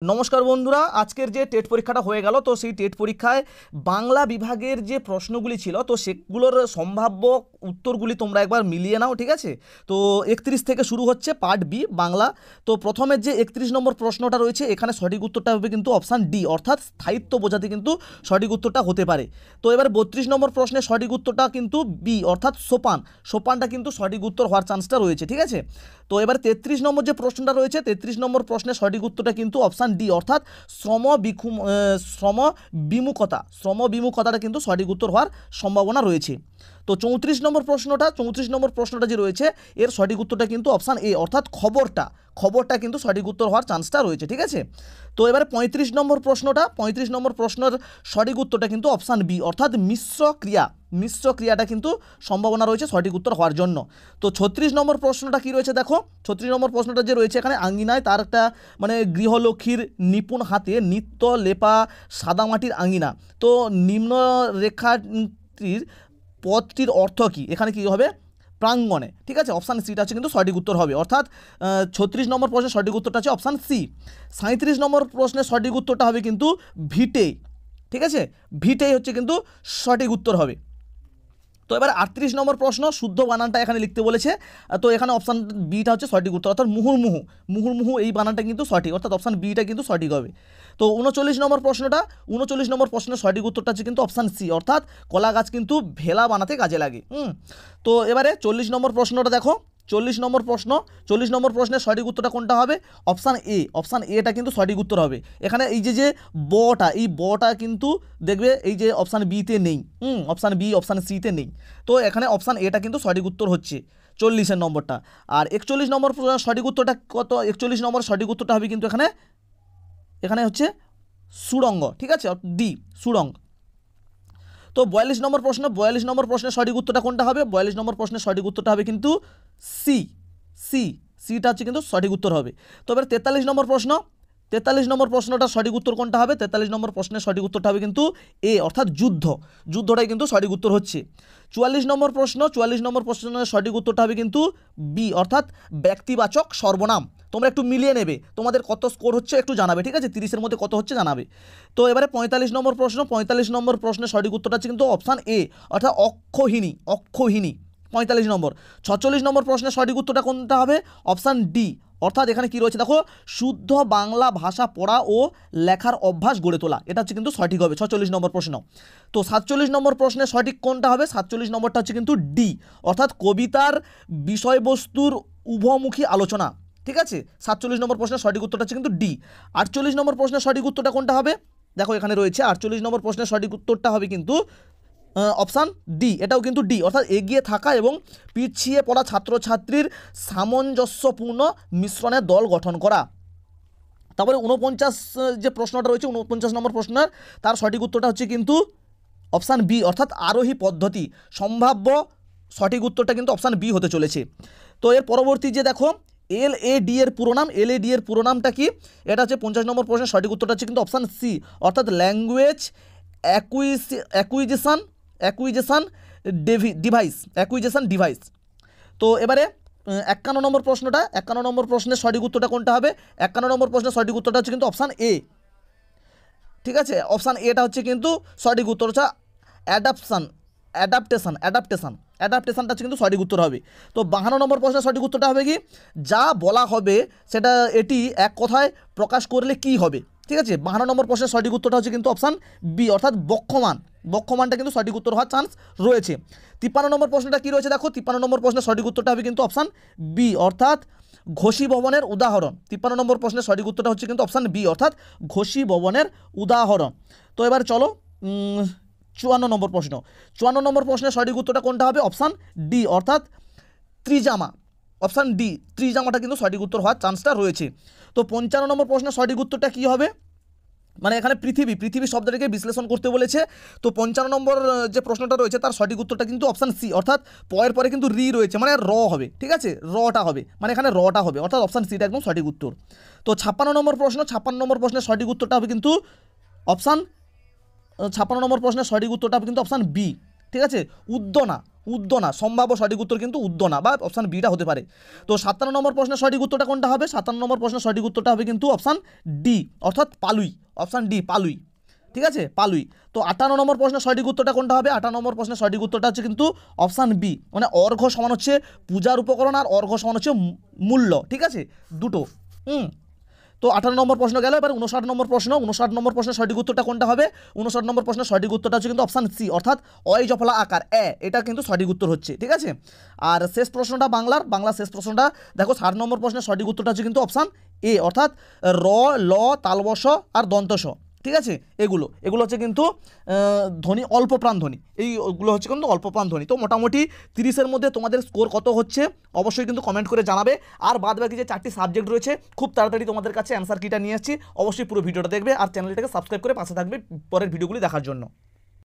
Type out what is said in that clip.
নমস্কার বন্ধুরা, আজকের যে টেট পরীক্ষাটা হয়ে গেল, তো সেই টেট পরীক্ষায় বাংলা বিভাগের যে প্রশ্নগুলি ছিল তো সেগুলোর সম্ভাব্য উত্তরগুলি তোমরা একবার মিলিয়ে নাও। ঠিক আছে, তো 31 থেকে শুরু হচ্ছে পার্ট বি বাংলা। তো প্রথমের যে 31 নম্বর প্রশ্নটা রয়েছে এখানে সঠিক উত্তরটা হবে কিন্তু অপশান ডি, অর্থাৎ স্থায়িত্ব বোঝাতে কিন্তু সঠিক উত্তরটা হতে পারে। তো এবার 32 নম্বর প্রশ্নের সঠিক উত্তরটা কিন্তু বি, অর্থাৎ সোপানটা কিন্তু সঠিক উত্তর হওয়ার চান্সটা রয়েছে। ঠিক আছে, তো এবার 33 নম্বর যে প্রশ্নটা রয়েছে 33 নম্বর প্রশ্নের সঠিক উত্তরটা কিন্তু অপশান ডি, অর্থাৎ শ্রম বিমুখতাটা কিন্তু সঠিক উত্তর হওয়ার সম্ভাবনা রয়েছে। তো 34 নম্বর প্রশ্নটা যে রয়েছে এর সঠিক উত্তরটা কিন্তু অপশান এ, অর্থাৎ খবরটা কিন্তু সঠিক উত্তর হওয়ার চান্সটা রয়েছে। ঠিক আছে, তো এবারে 35 নম্বর প্রশ্নের সঠিক উত্তরটা কিন্তু অপশান বি, অর্থাৎ মিশ্র ক্রিয়াটা কিন্তু সম্ভাবনা রয়েছে সঠিক উত্তর হওয়ার জন্য। তো 36 নম্বর প্রশ্নটা কি রয়েছে দেখো, 36 নম্বর প্রশ্নটা যে রয়েছে এখানে আঙ্গিনায় তার একটা গৃহলক্ষ্মীর নিপুণ হাতে নিত্য লেপা সাদামাটির আঙ্গিনা। তো নিম্নরেখাটির পদটির অর্থ কী, এখানে কী হবে, প্রাঙ্গণে। ঠিক আছে, অপশান সিটা হচ্ছে কিন্তু সঠিক উত্তর হবে, অর্থাৎ 36 নম্বর প্রশ্নের সঠিক উত্তরটা হচ্ছে অপশান সি। 37 নম্বর প্রশ্নের সঠিক উত্তরটা হবে কিন্তু ভিটে। ঠিক আছে, ভিটেই হচ্ছে কিন্তু সঠিক উত্তর হবে। তো এবার 38 নম্বর প্রশ্ন, শুদ্ধ বানানটা এখানে লিখতে বলেছে। তো এখানে অপশান বিটা হচ্ছে সঠিক উত্তর, অর্থাৎ মুহুর্মুহু এই বানানটা কিন্তু সঠিক, অর্থাৎ অপশান বিটা কিন্তু সঠিক হবে। তো 39 নম্বর প্রশ্নের সঠিক উত্তরটা হচ্ছে কিন্তু অপশান সি, অর্থাৎ কলা গাছ কিন্তু ভেলা বানাতে কাজে লাগে। তো এবারে 40 নম্বর প্রশ্নটা দেখো, 40 নম্বর প্রশ্নের সঠিক উত্তরটা কোনটা হবে, অপশান এটা কিন্তু সঠিক উত্তর হবে। এখানে এই যে বটা কিন্তু দেখবে এই যে অপশান বিতে নেই, অপশান সিতে নেই। তো এখানে অপশান এটা কিন্তু সঠিক উত্তর হচ্ছে 40 নম্বরটা। আর 41 নম্বর সঠিক উত্তরটা কত, 41 নম্বর সঠিক উত্তরটা হবে কিন্তু এখানে হচ্ছে সুড়ঙ্গ। ঠিক আছে, ডি সুড়ঙ্গ। তো 42 নম্বর প্রশ্নের সঠিক উত্তরটা কোনটা হবে, 42 নম্বর প্রশ্নের সঠিক উত্তরটা হবে কিন্তু সিটা হচ্ছে কিন্তু সঠিক উত্তর হবে। তো এবার 43 নম্বর প্রশ্নটা সঠিক উত্তর কোনটা হবে, 43 নম্বর প্রশ্নের সঠিক উত্তরটা হবে কিন্তু এ, অর্থাৎ যুদ্ধটাই কিন্তু সঠিক উত্তর হচ্ছে। 44 নম্বর প্রশ্নের সঠিক উত্তরটা হবে কিন্তু বি, অর্থাৎ ব্যক্তিবাচক সর্বনাম। তোমরা একটু মিলিয়ে নেবে, তোমাদের কত স্কোর হচ্ছে একটু জানাবে। ঠিক আছে, 30-এর মধ্যে কত হচ্ছে জানাবে। তো এবারে 45 নম্বর প্রশ্নের সঠিক উত্তরটা হচ্ছে কিন্তু অপশান এ, অর্থাৎ অক্ষৌহিণী। 45 নম্বর। 46 নম্বর প্রশ্নের সঠিক উত্তরটা কোনটা হবে, অপশান ডি, অর্থাৎ এখানে কি রয়েছে দেখো, শুদ্ধ বাংলা ভাষা পড়া ও লেখার অভ্যাস গড়ে তোলা, এটা হচ্ছে কিন্তু সঠিক হবে 46 নম্বর প্রশ্ন। তো 47 নম্বর প্রশ্নের সঠিক কোনটা হবে, 47 নম্বরটা হচ্ছে কিন্তু ডি, অর্থাৎ কবিতার বিষয়বস্তুর উভমুখী আলোচনা। ঠিক আছে, 47 নম্বর প্রশ্নের সঠিক উত্তরটা হচ্ছে কিন্তু ডি। 48 নম্বর প্রশ্নের সঠিক উত্তরটা কোনটা হবে, দেখো এখানে রয়েছে 48 নম্বর প্রশ্নের সঠিক উত্তরটা হবে কিন্তু অপশান ডি, এটাও কিন্তু ডি, অর্থাৎ এগিয়ে থাকা এবং পিছিয়ে পড়া ছাত্রছাত্রীর সামঞ্জস্যপূর্ণ মিশ্রণের দল গঠন করা। তারপরে 49 যে প্রশ্নটা রয়েছে 49 নম্বর প্রশ্নের তার সঠিক উত্তরটা হচ্ছে কিন্তু অপশান বি, অর্থাৎ আরোহী পদ্ধতি। সম্ভাব্য সঠিক উত্তরটা কিন্তু অপশান বি হতে চলেছে। তো এর পরবর্তী যে দেখো এলএডি এর পুরো নামটা কি, এটা হচ্ছে 50 নম্বর প্রশ্নের সঠিক উত্তরটা হচ্ছে কিন্তু অপশান সি, অর্থাৎ ল্যাঙ্গুয়েজ অ্যাকুইজিশন ডিভাইস। তো এবারে 51 নম্বর প্রশ্নের সঠিক উত্তরটা কোনটা হবে, 51 নম্বর প্রশ্নের সঠিক উত্তরটা হচ্ছে কিন্তু অপশান এ। ঠিক আছে, অপশান এটা হচ্ছে কিন্তু সঠিক উত্তর, হচ্ছে অ্যাডাপ্টেশনটা হচ্ছে কিন্তু সঠিক উত্তর হবে। তো 52 নম্বর প্রশ্নের সঠিক উত্তরটা হবে কি, যা বলা হবে সেটা এটি এক কথায় প্রকাশ করলে কি হবে। ঠিক আছে, 52 নম্বর প্রশ্নের সঠিক উত্তরটা হচ্ছে কিন্তু অপশান বি, অর্থাৎ বক্ষমানটা কিন্তু সঠিক উত্তর হওয়ার চান্স রয়েছে। 53 নম্বর প্রশ্নটা কি রয়েছে দেখো, 53 নম্বর প্রশ্নের সঠিক উত্তরটা হবে কিন্তু অপশান বি, অর্থাৎ ঘোষীভবনের উদাহরণ। 53 নম্বর প্রশ্নের সঠিক উত্তরটা হচ্ছে কিন্তু অপশান বি, অর্থাৎ ঘোষীভবনের উদাহরণ। তো এবার চলো 54 নম্বর প্রশ্নের সঠিক উত্তরটা কোনটা হবে, অপশান ডি, অর্থাৎ ত্রিজামা। অপশান ডি, ত্রিজামাটা কিন্তু সঠিক উত্তর হওয়ার চান্সটা রয়েছে। তো 55 নম্বর প্রশ্নের সঠিক উত্তরটা কী হবে, এখানে পৃথিবী শব্দটাকে বিশ্লেষণ করতে বলেছে। তো 55 নম্বর যে প্রশ্নটা রয়েছে তার সঠিক উত্তরটা কিন্তু অপশান সি, অর্থাৎ পয়ের পরে কিন্তু রি রয়েছে, র হবে। ঠিক আছে, রটা হবে, এখানে রটা হবে, অর্থাৎ অপশান সিটা একদম সঠিক উত্তর। তো 56 নম্বর প্রশ্নের সঠিক উত্তরটা হবে কিন্তু অপশান 56 নম্বর প্রশ্নের সঠিক উত্তরটা হবে কিন্তু অপশান বি। ঠিক আছে, উদ্দনা, সম্ভাব্য সঠিক উত্তর কিন্তু উদ্দনা বা অপশান বিটা হতে পারে। তো 57 নম্বর প্রশ্নের সঠিক উত্তরটা কোনটা হবে? 57 নম্বর প্রশ্নের সঠিক উত্তরটা হবে কিন্তু অপশান ডি, অর্থাৎ পালুই, অপশান ডি পালুই, ঠিক আছে, পালুই। তো 58 নম্বর প্রশ্নের সঠিক উত্তরটা কোনটা হবে? 58 নম্বর প্রশ্নের সঠিক উত্তরটা হচ্ছে কিন্তু অপশান বি, মানে অর্ঘ্য সমান হচ্ছে পূজার উপকরণ আর অর্ঘ্য সমান হচ্ছে মূল্য, ঠিক আছে, দুটো। তো 58 নম্বর প্রশ্ন গেল, এবার 59 নম্বর প্রশ্ন। 59 নম্বর প্রশ্নের সঠিক উত্তরটা কোনটা হবে? 59 নম্বর প্রশ্নের সঠিক উত্তরটা হচ্ছে কিন্তু অপশান সি, অর্থাৎ অয় জফলা আকার এটা কিন্তু সঠিক উত্তর হচ্ছে, ঠিক আছে। আর শেষ প্রশ্নটা বাংলার শেষ প্রশ্নটা দেখো, 60 নম্বর প্রশ্নের সঠিক উত্তরটা হচ্ছে কিন্তু অপশান এ, অর্থাৎ র, ল, তালবশ আর দন্তস, ঠিক আছে। এগুলো হচ্ছে কিন্তু ধ্বনি, অল্প প্রাণ ধ্বনি, এইগুলো হচ্ছে কিন্তু অল্প প্রাণ ধ্বনি। তো মোটামুটি 30-এর মধ্যে তোমাদের স্কোর কত হচ্ছে অবশ্যই কিন্তু কমেন্ট করে জানাবে। আর বাদ বাকি যে 4টি সাবজেক্ট রয়েছে খুব তাড়াতাড়ি তোমাদের কাছে অ্যান্সার কিটা নিয়ে আসছি, অবশ্যই পুরো ভিডিওটা দেখবে আর চ্যানেলটাকে সাবস্ক্রাইব করে পাশে থাকবে পরের ভিডিওগুলি দেখার জন্য।